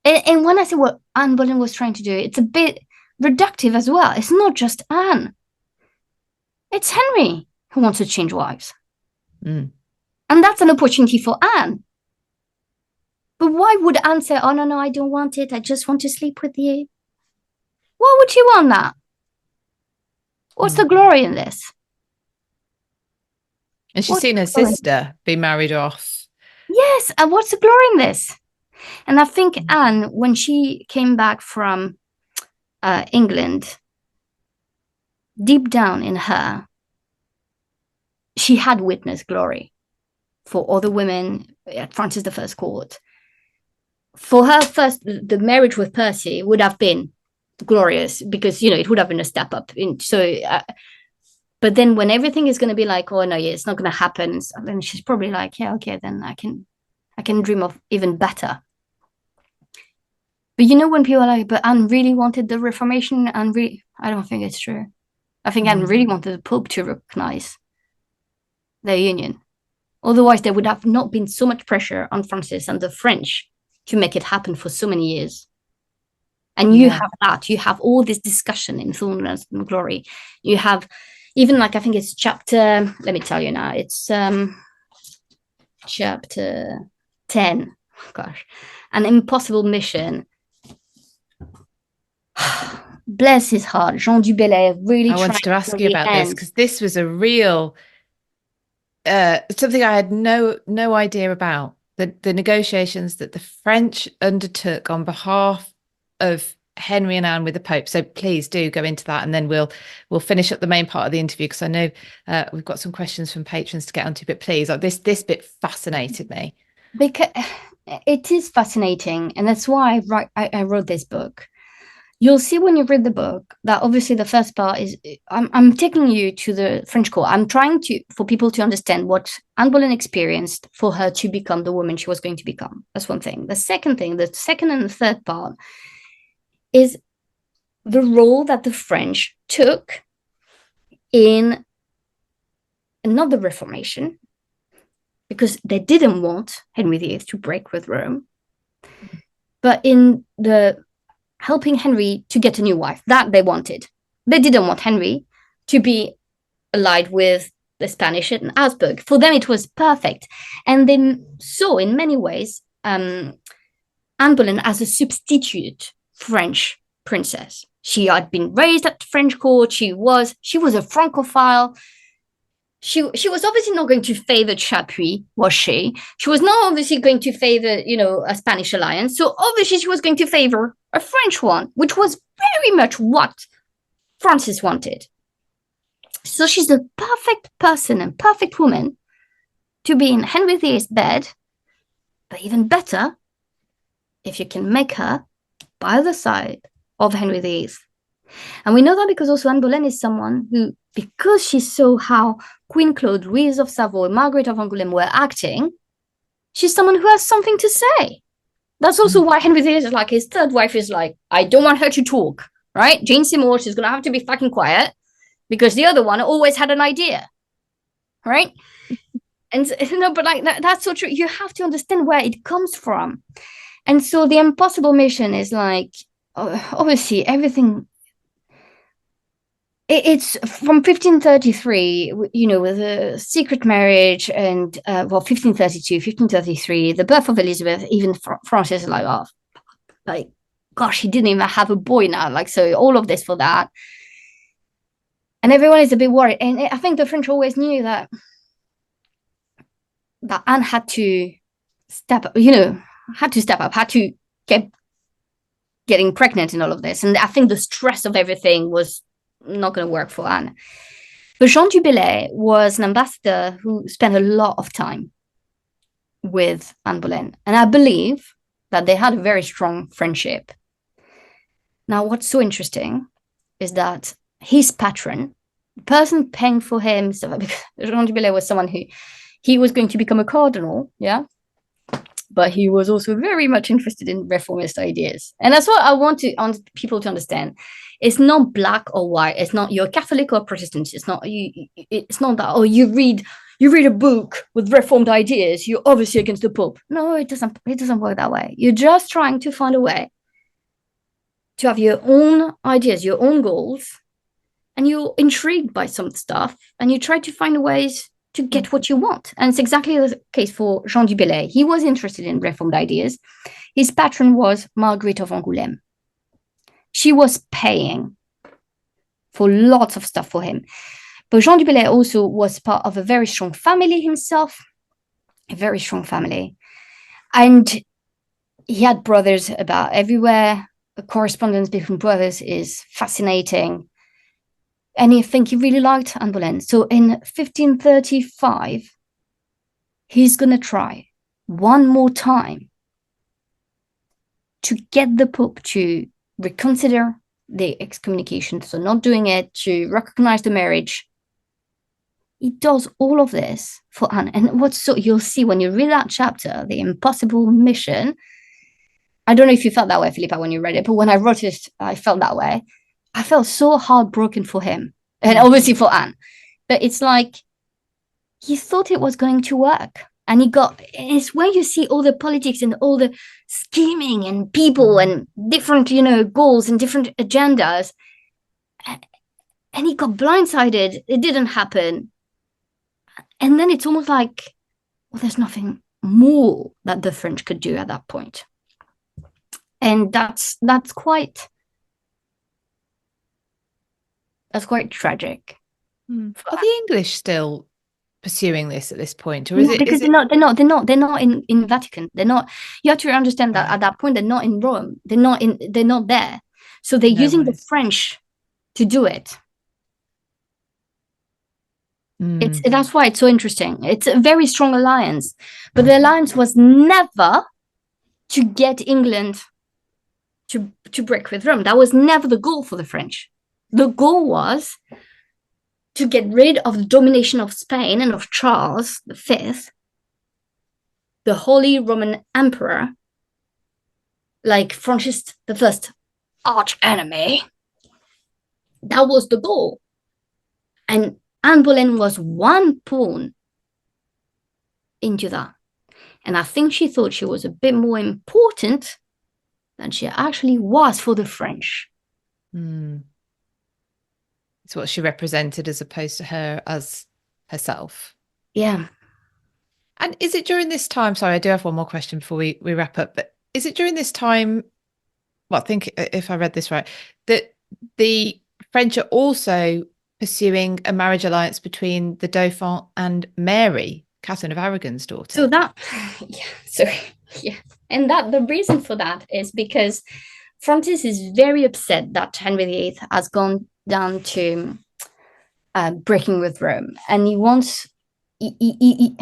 And when I say what Anne Boleyn was trying to do, it's a bit reductive as well. It's not just Anne. It's Henry who wants to change wives. And that's an opportunity for Anne. But why would Anne say, oh, no, I don't want it. I just want to sleep with you? Why would you want that? What's the glory in this? And she's seen her sister be married off. Yes, and what's the glory in this? And I think Anne, when she came back from England, deep down in her, she had witnessed glory for other women at Francis I's court. For her, first, the marriage with Percy would have been glorious because, it would have been a step up. But then when everything is going to be like, oh, no, yeah, it's not going to happen, then she's probably like, yeah, okay, then I can dream of even better. But when people are like, but Anne really wanted the Reformation, and I don't think it's true. I think Anne really wanted the Pope to recognize their union. Otherwise, there would have not been so much pressure on Francis and the French to make it happen for so many years. And you have that. You have all this discussion in Thorns and Glory. You have even I think it's chapter, let me tell you now, it's chapter 10. Gosh, An Impossible Mission. bless his heart, Jean du Bellay really I tried wanted to ask till you the about this end. because this was a real something I had no idea about. The negotiations that the French undertook on behalf of Henry and Anne with the Pope. So please do go into that, and then we'll finish up the main part of the interview because I know we've got some questions from patrons to get onto. But please, this bit fascinated me. Because it is fascinating, and that's why I wrote this book. You'll see when you read the book that obviously the first part is I'm taking you to the French court. I'm trying for people to understand what Anne Boleyn experienced for her to become the woman she was going to become. That's one thing. The second thing, the second and the third part, is the role that the French took in not the Reformation, because they didn't want Henry VIII to break with Rome, but in the helping Henry to get a new wife. That they wanted. They didn't want Henry to be allied with the Spanish and Habsburg. For them, it was perfect. And they saw, in many ways, Anne Boleyn as a substitute French princess. She had been raised at the French court. She was a Francophile. She was obviously not going to favor Chapuis, was she? She was not obviously going to favor, a Spanish alliance. So obviously she was going to favor a French one, which was very much what Francis wanted. So she's the perfect person and perfect woman to be in Henry VIII's bed, but even better, if you can make her by the side of Henry VIII. And we know that because also Anne Boleyn is someone who, because she saw how Queen Claude, Louise of Savoy, Margaret of Angoulême were acting, she's someone who has something to say. That's also why Henry VIII is like, his third wife is like, I don't want her to talk, right? Jane Seymour, she's going to have to be fucking quiet because the other one always had an idea, right? And but like that's so true. You have to understand where it comes from. And so the impossible mission is like, obviously everything. It's from 1533, with a secret marriage and, 1532, 1533, the birth of Elizabeth, even Francis is like, oh, like, gosh, he didn't even have a boy now. Like, so all of this for that. And everyone is a bit worried. And I think the French always knew that Anne had to step up, had to get getting pregnant and all of this. And I think the stress of everything was not going to work for Anne. But Jean du Bellay was an ambassador who spent a lot of time with Anne Boleyn. And I believe that they had a very strong friendship. Now, what's so interesting is that his patron, the person paying for him, because Jean du Bellay was someone who, he was going to become a cardinal, yeah? But he was also very much interested in reformist ideas. And that's what I want people to understand. It's not black or white. It's not you're Catholic or Protestant. It's not that, oh, you read a book with reformed ideas, you're obviously against the Pope. No, it doesn't work that way. You're just trying to find a way to have your own ideas, your own goals, and you're intrigued by some stuff, and you try to find ways to get what you want. And it's exactly the case for Jean du Bellay. He was interested in reformed ideas. His patron was Margaret of Angoulême. She was paying for lots of stuff for him. But Jean du Bellay also was part of a very strong family himself, a very strong family. And he had brothers about everywhere. The correspondence between brothers is fascinating. And I think he really liked Anne Boleyn. So in 1535, he's going to try one more time to get the Pope to reconsider the excommunication, so not doing it, to recognize the marriage. He does all of this for Anne. And you'll see when you read that chapter, The Impossible Mission. I don't know if you felt that way, Philippa, when you read it, but when I wrote it, I felt that way. I felt so heartbroken for him, and obviously for Anne. But it's like he thought it was going to work. And it's where you see all the politics and all the scheming and people and different, goals and different agendas. And he got blindsided. It didn't happen. And then it's almost like, well, there's nothing more that the French could do at that point. And that's quite That's quite tragic. Are the English still pursuing this at this point, or No, because they're not in Vatican. They're not. You have to understand that at that point they're not in Rome. They're not there. So they're using the French to do it. That's why it's so interesting. It's a very strong alliance, but the alliance was never to get England to break with Rome. That was never the goal for the French. The goal was to get rid of the domination of Spain and of Charles V, the Holy Roman Emperor, like Francis I, arch enemy. That was the goal. And Anne Boleyn was one pawn into that. And I think she thought she was a bit more important than she actually was for the French. It's what she represented as opposed to her as herself. Yeah. And is it during this time, sorry, I do have one more question before we wrap up, but is it during this time, well, I think if I read this right, that the French are also pursuing a marriage alliance between the Dauphin and Mary, Catherine of Aragon's daughter? So that, and that the reason for that is because Francis is very upset that Henry VIII has gone down to breaking with Rome, and he wants. You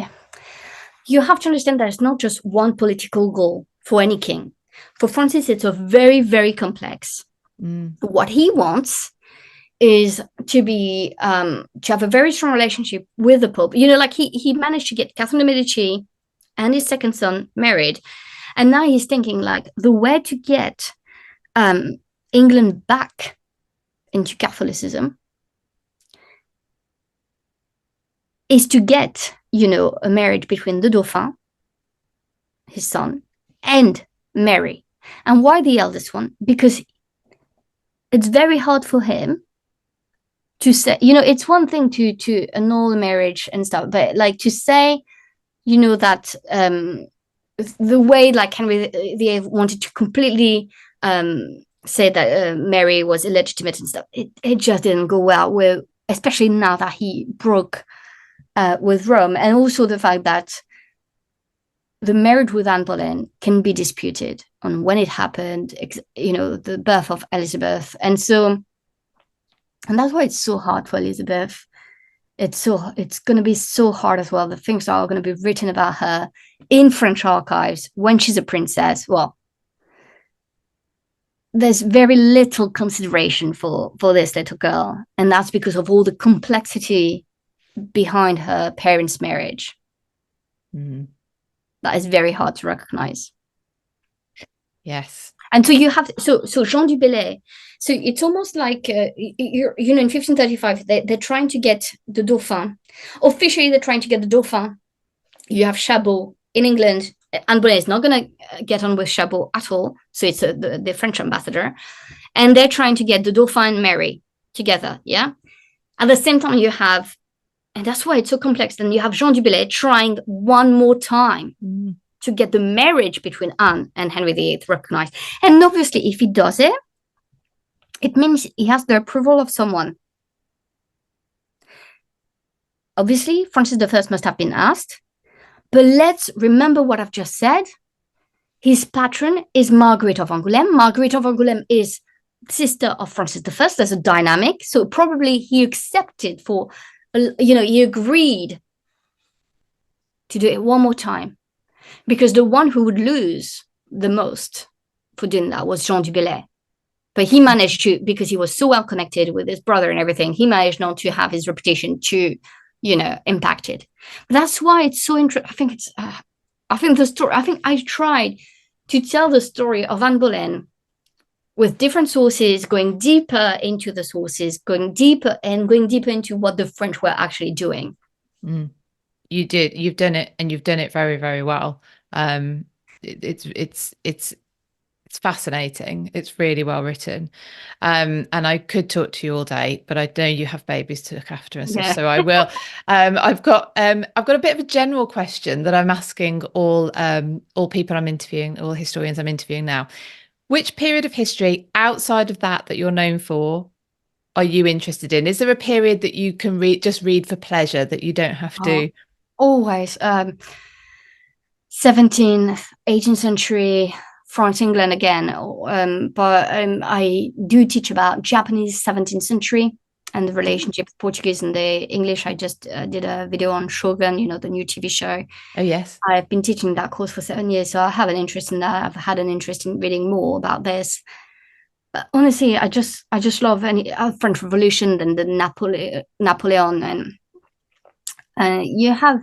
have to understand that it's not just one political goal for any king. For Francis, it's a very, very complex. What he wants is to be to have a very strong relationship with the Pope. You know, like he managed to get Catherine de Medici and his second son married, and now he's thinking like the way to get England back into Catholicism is to get, you know, a marriage between the Dauphin, his son, and Mary. And why the eldest one? Because it's very hard for him to say, you know, it's one thing to annul a marriage and stuff, but like to say, you know, that the way like Henry VIII wanted to completely say that Mary was illegitimate and stuff, it just didn't go well, with, especially now that he broke with Rome, and also the fact that the marriage with Anne Boleyn can be disputed on when it happened, you know, the birth of Elizabeth. And that's why it's so hard for Elizabeth. It's going to be so hard as well. The things are going to be written about her in French archives when she's a princess. Well, there's very little consideration for this little girl. And that's because of all the complexity behind her parents' marriage. That is very hard to recognize. Yes. And so you have so Jean du Bellay. So it's almost like you know, in 1535 they're trying to get the Dauphin. Officially, they're trying to get the Dauphin. You have Chabot in England. Anne Boleyn is not going to get on with Chabot at all. So it's the French ambassador, and they're trying to get the Dauphin and Mary together. Yeah. At the same time, you have, and that's why it's so complex. Then you have Jean du Bellay trying one more time to get the marriage between Anne and Henry VIII recognized. And obviously, if he does it, it means he has the approval of someone. Obviously, Francis I must have been asked. But let's remember what I've just said. His patron is Margaret of Angoulême. Margaret of Angoulême is sister of Francis I. There's a dynamic. So probably he accepted for, you know, he agreed to do it one more time. Because the one who would lose the most for doing that was Jean du Bellay. But he managed to, because he was so well connected with his brother and everything, he managed not to have his reputation too, you know, impacted. But that's why it's so interesting. I think I tried to tell the story of Anne Boleyn with different sources, going deeper into the sources, going deeper into what the French were actually doing. You did. You've done it, and you've done it very, very well. It's fascinating. It's really well written. And I could talk to you all day, but I know you have babies to look after and stuff. So I will. I've got a bit of a general question that I'm asking all people I'm interviewing, all historians I'm interviewing now. Which period of history outside of that you're known for are you interested in? Is there a period that you can read for pleasure, that you don't have to? Always. 17th, 18th century, France, England again. But I do teach about Japanese 17th century and the relationship with Portuguese and the English. I just did a video on Shogun, the new TV show. Oh, yes. I've been teaching that course for 7 years, so I have an interest in that. I've had an interest in reading more about this. But honestly, I just love any French Revolution and the Napoleon, and you have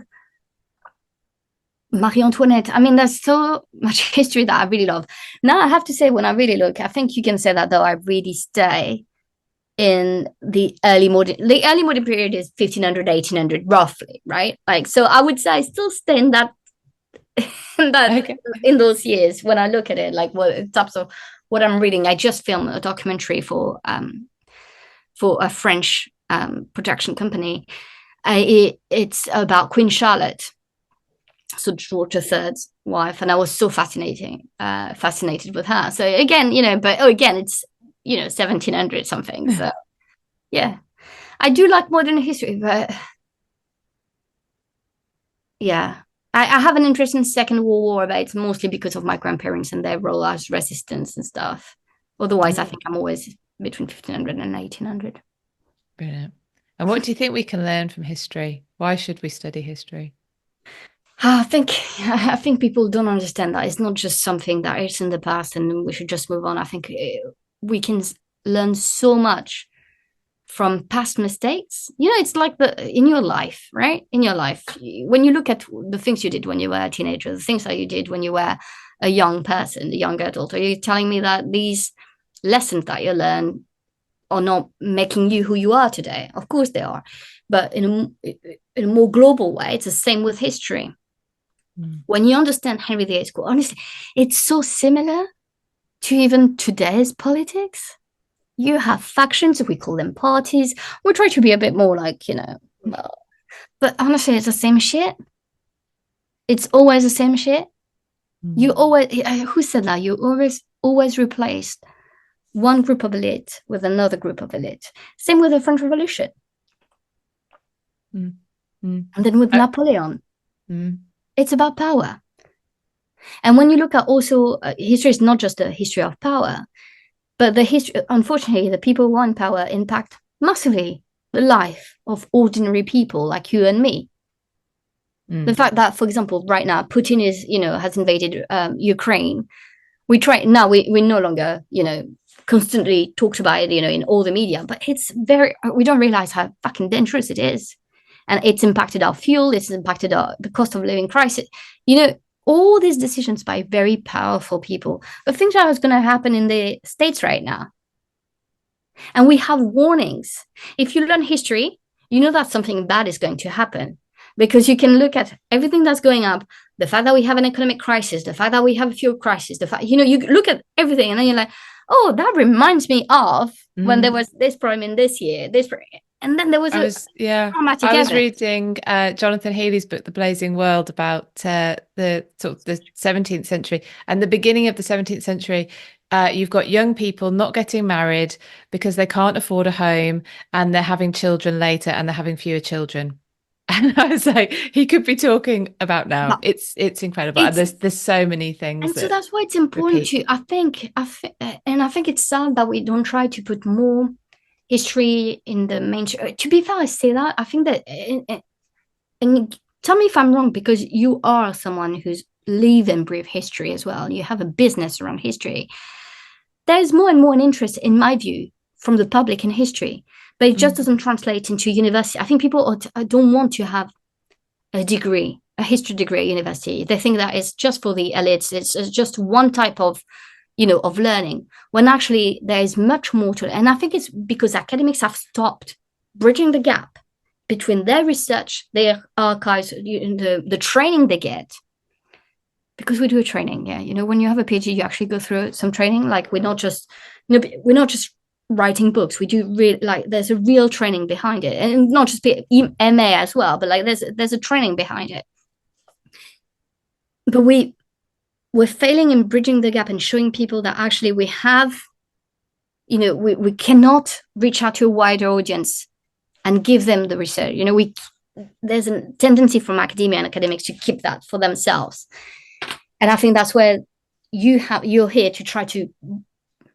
Marie Antoinette. I mean, there's so much history that I really love. Now, I have to say, when I really look, I think you can say that though I really stay in the early modern. The early modern period is 1500, 1800, roughly, right? Like, so I would say I still stay in that Okay. in those years when I look at it, like what types of what I'm reading. I just filmed a documentary for a French production company. It's about Queen Charlotte, so George III's wife, and I was so fascinated with her. So again, again, it's 1700 something. So yeah, I do like modern history, but yeah, I have an interest in Second World War, but it's mostly because of my grandparents and their role as resistance and stuff. Otherwise, I think I'm always between 1500 and 1800. Brilliant. And what do you think we can learn from history? Why should we study history? I think people don't understand that it's not just something that is in the past and we should just move on. I think we can learn so much from past mistakes. It's like in your life, right? In your life, when you look at the things you did when you were a teenager, the things that you did when you were a young person, a young adult, are you telling me that these lessons that you learn are not making you who you are today? Of course they are. But in a more global way, it's the same with history. When you understand Henry VIII School, honestly, it's so similar to even today's politics. You have factions, we call them parties. We try to be a bit more like, but honestly, it's the same shit. It's always the same shit. You always, who said that? You always replace one group of elite with another group of elite. Same with the French Revolution. And then with Napoleon. It's about power. And when you look at also history is not just a history of power, but the history, unfortunately, the people who are in power impact massively the life of ordinary people like you and me. The fact that, for example, right now, Putin has invaded Ukraine. We no longer, constantly talked about it, in all the media, but we don't realize how fucking dangerous it is. And it's impacted our fuel, it's impacted the cost of living crisis. All these decisions by very powerful people. But think about what's going to happen in the States right now. And we have warnings. If you learn history, you know that something bad is going to happen. Because you can look at everything that's going up, the fact that we have an economic crisis, the fact that we have a fuel crisis, the fact, you look at everything and then you're like, oh, that reminds me of when there was this problem in this year, and then there was traumatic I was event. reading Jonathan Healy's book, The Blazing World, about the 17th century and the beginning of the 17th century. You've got young people not getting married because they can't afford a home and they're having children later and they're having fewer children. And I was like, he could be talking about now. No. It's incredible. And there's so many things. And so that's why it's important to, I think it's sad that we don't try to put more history in the mainstream. To be fair, I say that. I think that, and tell me if I'm wrong, because you are someone who's live and breathe history as well. You have a business around history. There's more and more an interest, in my view, from the public in history, but it just doesn't translate into university. I think people don't want to have a history degree at university. They think that it's just for the elites. It's just one type of, of learning, when actually there is much more to it. And I think it's because academics have stopped bridging the gap between their research, their archives, the training they get. Because we do a training, when you have a PhD, you actually go through some training. Like we're not just writing books. We do there's a real training behind it, and not just MA as well, but there's a training behind it. But we're failing in bridging the gap and showing people that actually we have we cannot reach out to a wider audience and give them the research. There's a tendency from academia and academics to keep that for themselves. And I think that's where you're here to try to,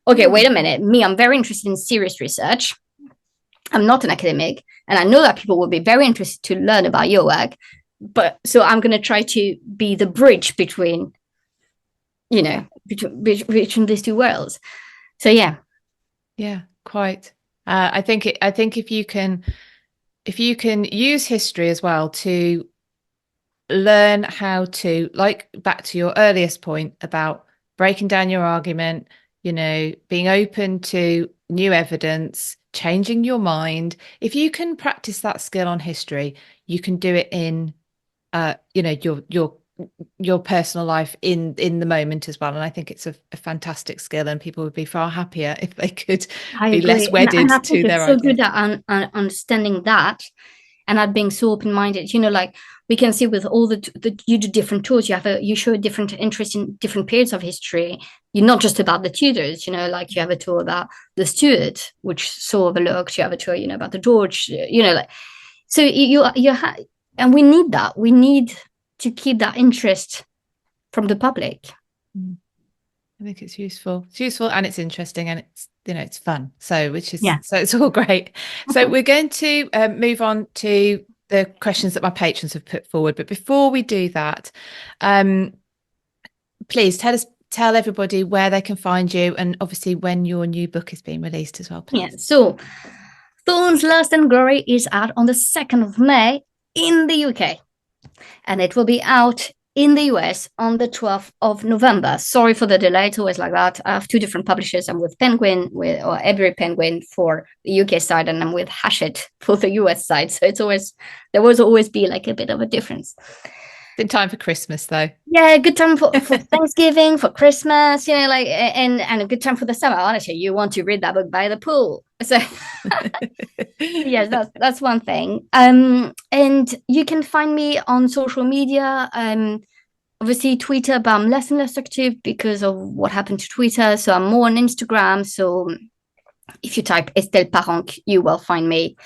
okay, wait a minute, I'm very interested in serious research. I'm not an academic, and I know that people will be very interested to learn about your work. But so I'm going to try to be the bridge between, between these two worlds. So yeah, quite. I think if you can use history as well to learn how to, like, back to your earliest point about breaking down your argument, being open to new evidence, changing your mind. If you can practice that skill on history, you can do it in your personal life in the moment as well. And I think it's a fantastic skill, and people would be far happier if they could be less wedded and I think to their so ideas. Good at understanding that and at being so open-minded. Like we can see with all you do different tours, you show a different interest in different periods of history. You're not just about the Tudors, like you have a tour about the Stuart, which so overlooked. You have a tour, about the George, so and we need that. We need to keep that interest from the public. I think it's useful. It's useful and it's interesting and it's, it's fun. So so it's all great. So we're going to move on to the questions that my patrons have put forward. But before we do that, please tell everybody where they can find you, and obviously when your new book is being released as well, please. Yeah, so Thorns, Lust and Glory is out on the 2nd of May in the UK, and it will be out in the US on the 12th of November. Sorry for the delay. It's always like that. I have two different publishers. I'm with Penguin or Every Penguin for the UK side, and I'm with Hachette for the US side. So there will always be like a bit of a difference. In time for Christmas, though. Yeah, good time for Thanksgiving, for Christmas, and a good time for the summer. Honestly, you want to read that book by the pool. So yes, that's one thing. And you can find me on social media. Obviously Twitter, but I'm less and less active because of what happened to Twitter. So I'm more on Instagram. So if you type Estelle Paranque, you will find me.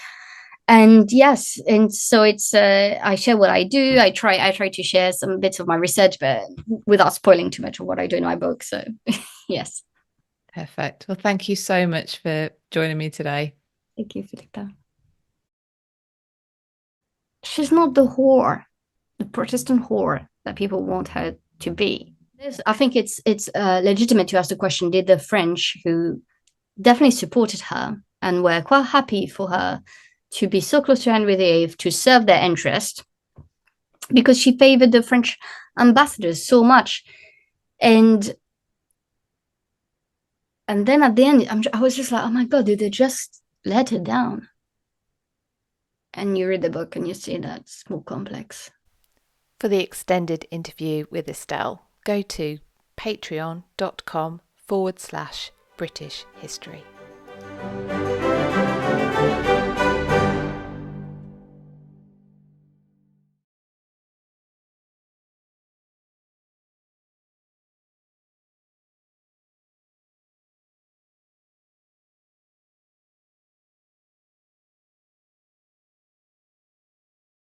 And yes, and so it's I share what I do. I try to share some bits of my research, but without spoiling too much of what I do in my book. So yes. Perfect. Well, thank you so much for joining me today. Thank you, Philippa. She's not the whore, the Protestant whore that people want her to be. I think it's legitimate to ask the question, did the French, who definitely supported her and were quite happy for her to be so close to Henry VIII, to serve their interest, because she favored the French ambassadors so much. And then at the end, I was just like, oh my God, did they just let her down? And you read the book and you see that it's more complex. For the extended interview with Estelle, go to patreon.com/British History.